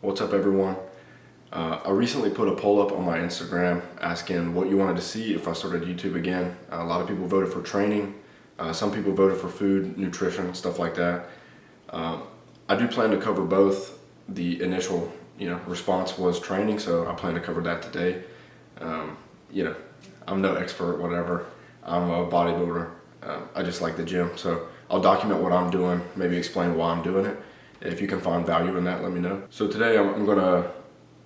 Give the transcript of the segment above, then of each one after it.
What's up, everyone? I recently put a poll up on my Instagram asking what you wanted to see if I started YouTube again. A lot of people voted for training. Some people voted for food, nutrition, stuff like that. I do plan to cover both. The initial, response was training, so I plan to cover that today. I'm no expert, whatever. I'm a bodybuilder. I just like the gym, so I'll document what I'm doing, maybe explain why I'm doing it. If you can find value in that, let me know. So today I'm gonna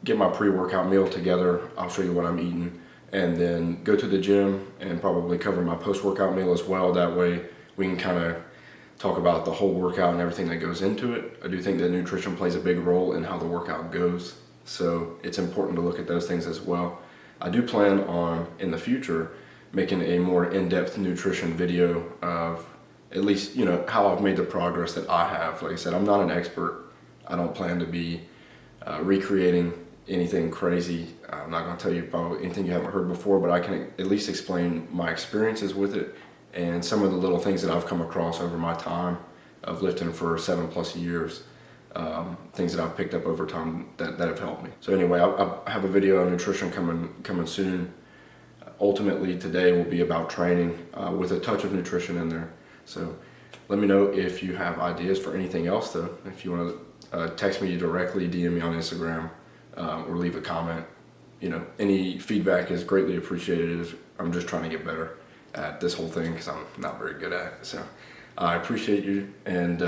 get my pre-workout meal together. I'll show you what I'm eating, and then go to the gym and probably cover my post-workout meal as well. That way we can kind of talk about the whole workout and everything that goes into it. I do think that nutrition plays a big role in how the workout goes, so it's important to look at those things as well. I do plan on, in the future, making a more in-depth nutrition video of at least, how I've made the progress that I have. Like I said, I'm not an expert. I don't plan to be recreating anything crazy. I'm not going to tell you probably anything you haven't heard before, but I can at least explain my experiences with it and some of the little things that I've come across over my time of lifting for 7+ years. Things that I've picked up over time that have helped me. So anyway, I have a video on nutrition coming soon. Ultimately, today will be about training with a touch of nutrition in there. So let me know if you have ideas for anything else, though. If you want to text me directly, DM me on Instagram, or leave a comment. Any feedback is greatly appreciated. I'm just trying to get better at this whole thing because I'm not very good at it. So I appreciate you, and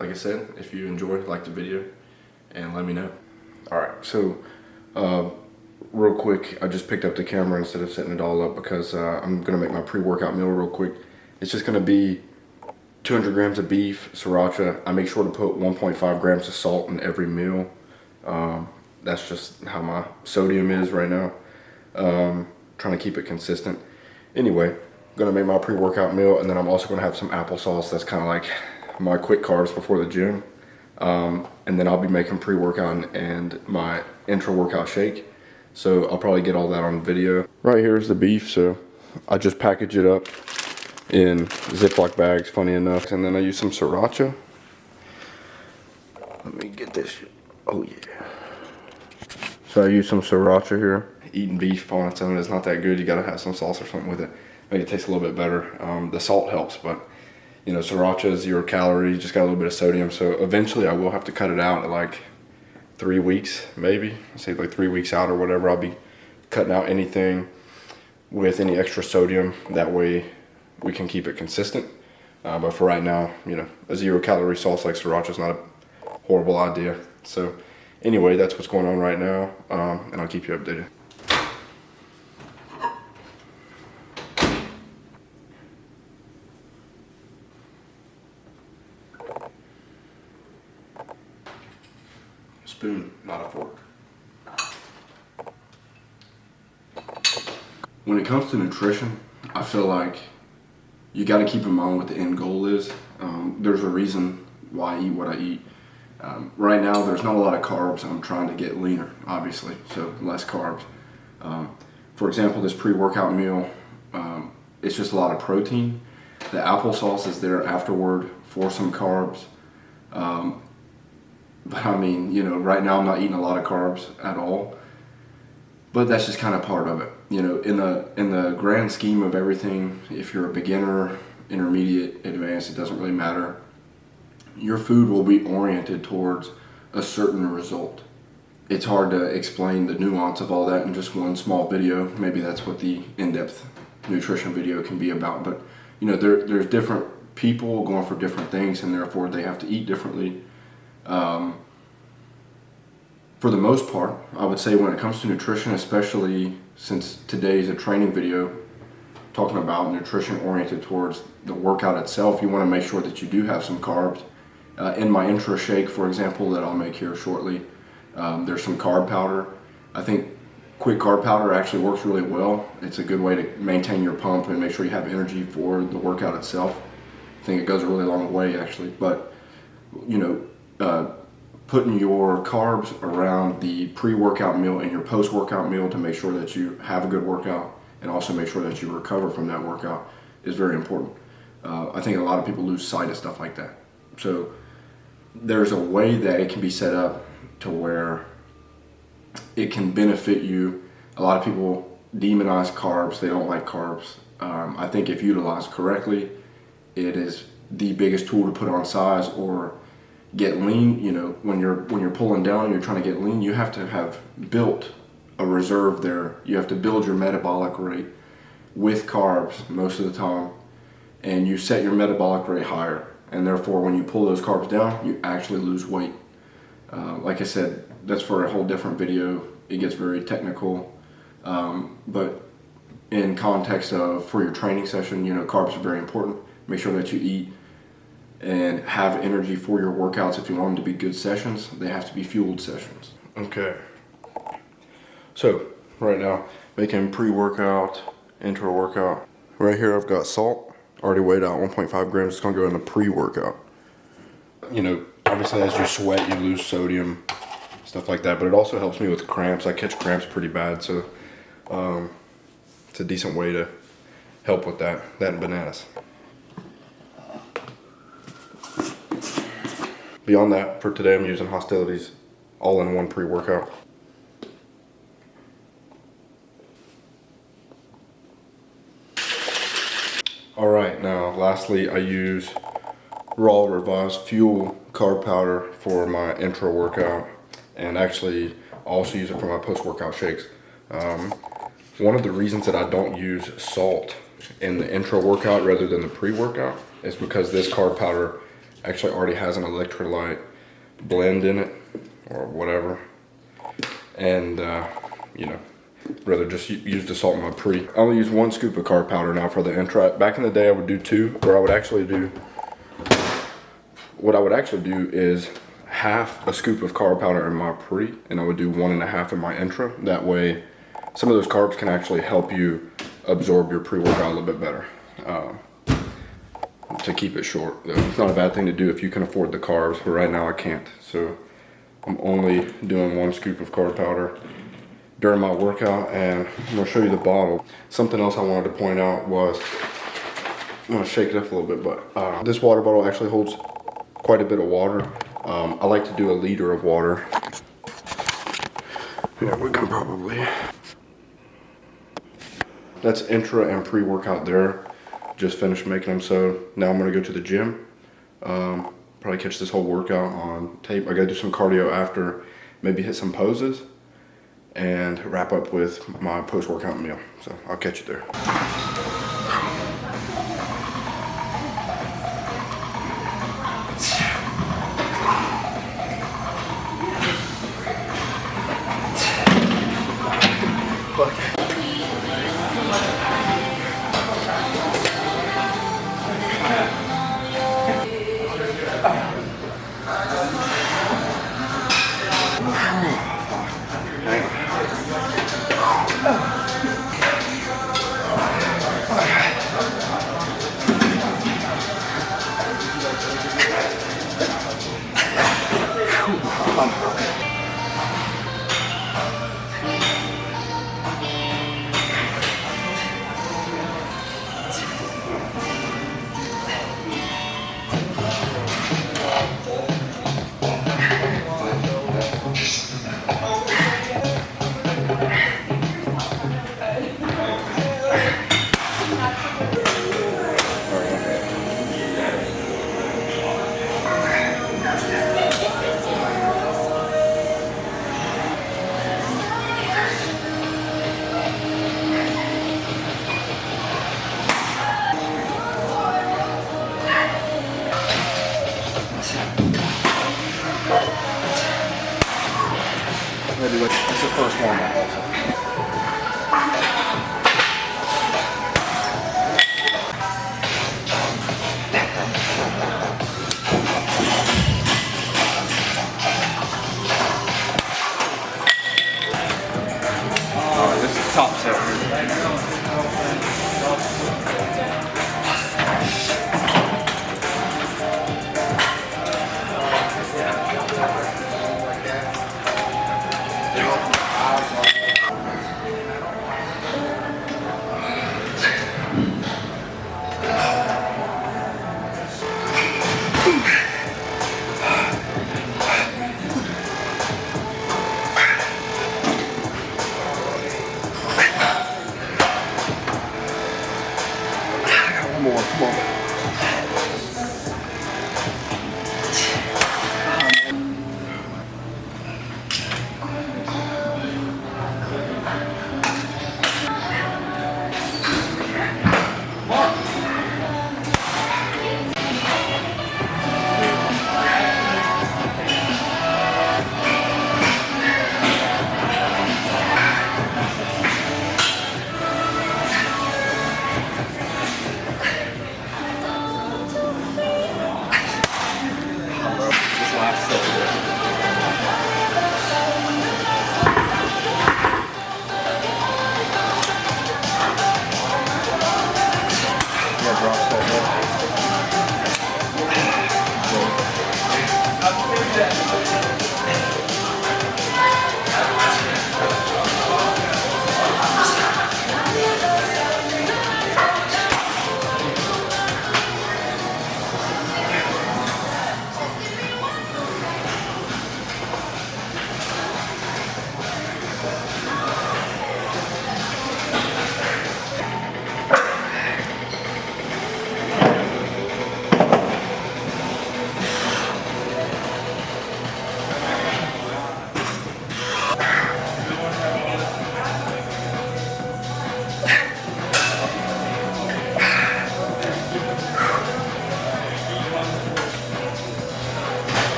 like I said, if you enjoyed, like the video, and let me know. All right, so real quick, I just picked up the camera instead of setting it all up because I'm gonna make my pre-workout meal real quick. It's just gonna be 200 grams of beef, sriracha. I make sure to put 1.5 grams of salt in every meal. That's just how my sodium is right now. Trying to keep it consistent. Anyway, I'm gonna make my pre-workout meal, and then I'm also gonna have some applesauce. That's kind of like my quick carbs before the gym. And then I'll be making pre-workout and my intra-workout shake. So I'll probably get all that on video. Right here is the beef, so I just package it up in Ziploc bags, funny enough. And then I use some sriracha. Let me get this. Oh yeah. So I use some sriracha here. Eating beef on its own is not that good. You gotta have some sauce or something with it. Make it taste a little bit better. The salt helps, but sriracha is 0 calories, just got a little bit of sodium. So eventually I will have to cut it out at like 3 weeks, maybe. Say like 3 weeks out or whatever. I'll be cutting out anything with any extra sodium. That way we can keep it consistent. But for right now, a 0 calorie sauce like sriracha is not a horrible idea. So anyway, that's what's going on right now, and I'll keep you updated. Spoon, not a fork. When it comes to nutrition, I feel like you got to keep in mind what the end goal is. There's a reason why I eat what I eat. Right now, there's not a lot of carbs. I'm trying to get leaner, obviously, so less carbs. For example, this pre-workout meal, it's just a lot of protein. The applesauce is there afterward for some carbs. But I mean, right now I'm not eating a lot of carbs at all. But that's just kind of part of it. In the grand scheme of everything, if you're a beginner, intermediate, advanced, it doesn't really matter. Your food will be oriented towards a certain result. It's hard to explain the nuance of all that in just one small video. Maybe that's what the in-depth nutrition video can be about. But there's different people going for different things, and therefore they have to eat differently. For the most part, I would say when it comes to nutrition, especially since today's a training video talking about nutrition oriented towards the workout itself, you want to make sure that you do have some carbs. In my intra shake, for example, that I'll make here shortly, there's some carb powder. I think quick carb powder actually works really well. It's a good way to maintain your pump and make sure you have energy for the workout itself. I think it goes a really long way, actually. But putting your carbs around the pre-workout meal and your post-workout meal to make sure that you have a good workout and also make sure that you recover from that workout is very important. I think a lot of people lose sight of stuff like that. So there's a way that it can be set up to where it can benefit you. A lot of people demonize carbs. They don't like carbs. I think if utilized correctly, it is the biggest tool to put on size or get lean. You know, when you're pulling down and you're trying to get lean, you have to have built a reserve there. You have to build your metabolic rate with carbs most of the time, and you set your metabolic rate higher, and therefore when you pull those carbs down, you actually lose weight. Like I said, that's for a whole different video. It gets very technical, but in context of for your training session, you know, carbs are very important. Make sure that you eat and have energy for your workouts. If you want them to be good sessions, they have to be fueled sessions. Okay, so right now making pre-workout, intra-workout. Right here I've got salt, already weighed out 1.5 grams. It's gonna go in the pre-workout. You know, obviously as you sweat you lose sodium, stuff like that, but it also helps me with cramps. I catch cramps pretty bad, so it's a decent way to help with that and bananas. Beyond that, for today I'm using Hostility's all-in-one pre-workout. Alright, now lastly I use Raw Revised Fuel carb powder for my intra workout, and actually also use it for my post-workout shakes. One of the reasons that I don't use salt in the intra workout rather than the pre-workout is because this carb powder actually already has an electrolyte blend in it or whatever, and you know, rather just use the salt in my pre. I only use 1 scoop of carb powder now for the intra. Back in the day I would do 2, or I would actually do, what I would actually do is half a scoop of carb powder in my pre, and I would do 1.5 in my intra. That way some of those carbs can actually help you absorb your pre-workout a little bit better. To keep it short, it's not a bad thing to do if you can afford the carbs, but right now I can't. So I'm only doing 1 scoop of carb powder during my workout, and I'm gonna show you the bottle. Something else I wanted to point out was, I'm gonna shake it up a little bit, but this water bottle actually holds quite a bit of water. I like to do 1 liter of water. Yeah, we can probably. That's intra and pre-workout there. Just finished making them, so now I'm gonna go to the gym. Probably catch this whole workout on tape. I gotta do some cardio after, maybe hit some poses, and wrap up with my post-workout meal. So I'll catch you there. Maybe it's the first one. This is top set.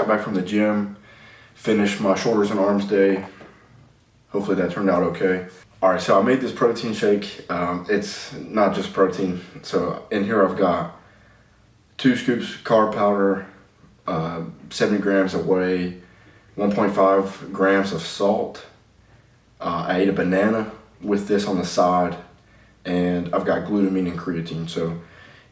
got back from the gym, finished my shoulders and arms day. Hopefully that turned out okay. All right, so I made this protein shake. It's not just protein. So in here I've got 2 scoops carb powder, 70 grams of whey, 1.5 grams of salt. I ate a banana with this on the side, and I've got glutamine and creatine. So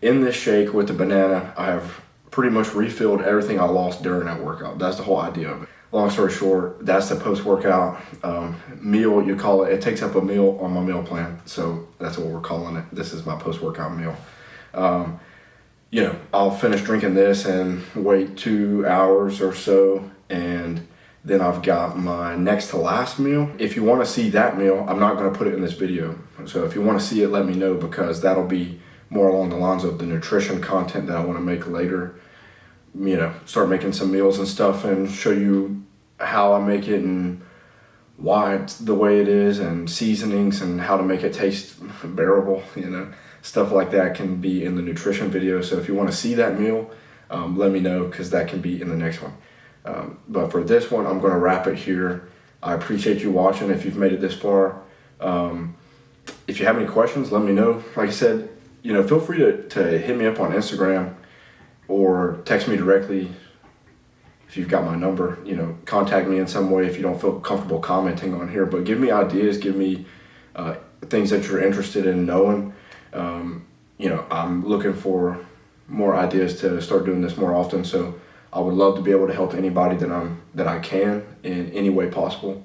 in this shake with the banana, I have pretty much refilled everything I lost during that workout. That's the whole idea of it. Long story short, that's the post-workout meal, you call it. It takes up a meal on my meal plan, so that's what we're calling it. This is my post-workout meal. I'll finish drinking this and wait 2 hours or so, and then I've got my next to last meal. If you want to see that meal, I'm not going to put it in this video. So if you want to see it, let me know, because that'll be more along the lines of the nutrition content that I want to make later. Start making some meals and stuff and show you how I make it and why it's the way it is, and seasonings and how to make it taste bearable. Stuff like that can be in the nutrition video. So if you want to see that meal, let me know, because that can be in the next one. But for this one, I'm going to wrap it here. I appreciate you watching if you've made it this far. If you have any questions, let me know. Like I said, feel free to hit me up on Instagram or text me directly if you've got my number. Contact me in some way if you don't feel comfortable commenting on here. But give me ideas, give me things that you're interested in knowing. I'm looking for more ideas to start doing this more often. So I would love to be able to help anybody that I can in any way possible.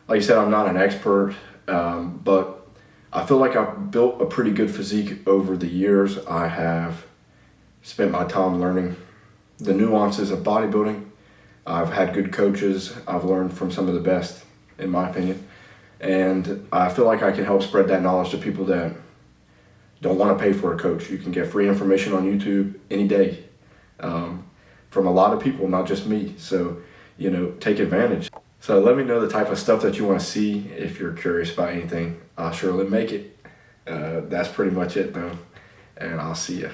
Like I said, I'm not an expert, but I feel like I've built a pretty good physique over the years. I have spent my time learning the nuances of bodybuilding. I've had good coaches. I've learned from some of the best, in my opinion. And I feel like I can help spread that knowledge to people that don't want to pay for a coach. You can get free information on YouTube any day from a lot of people, not just me. So, take advantage. So let me know the type of stuff that you want to see. If you're curious about anything, I'll surely make it. That's pretty much it though. And I'll see ya.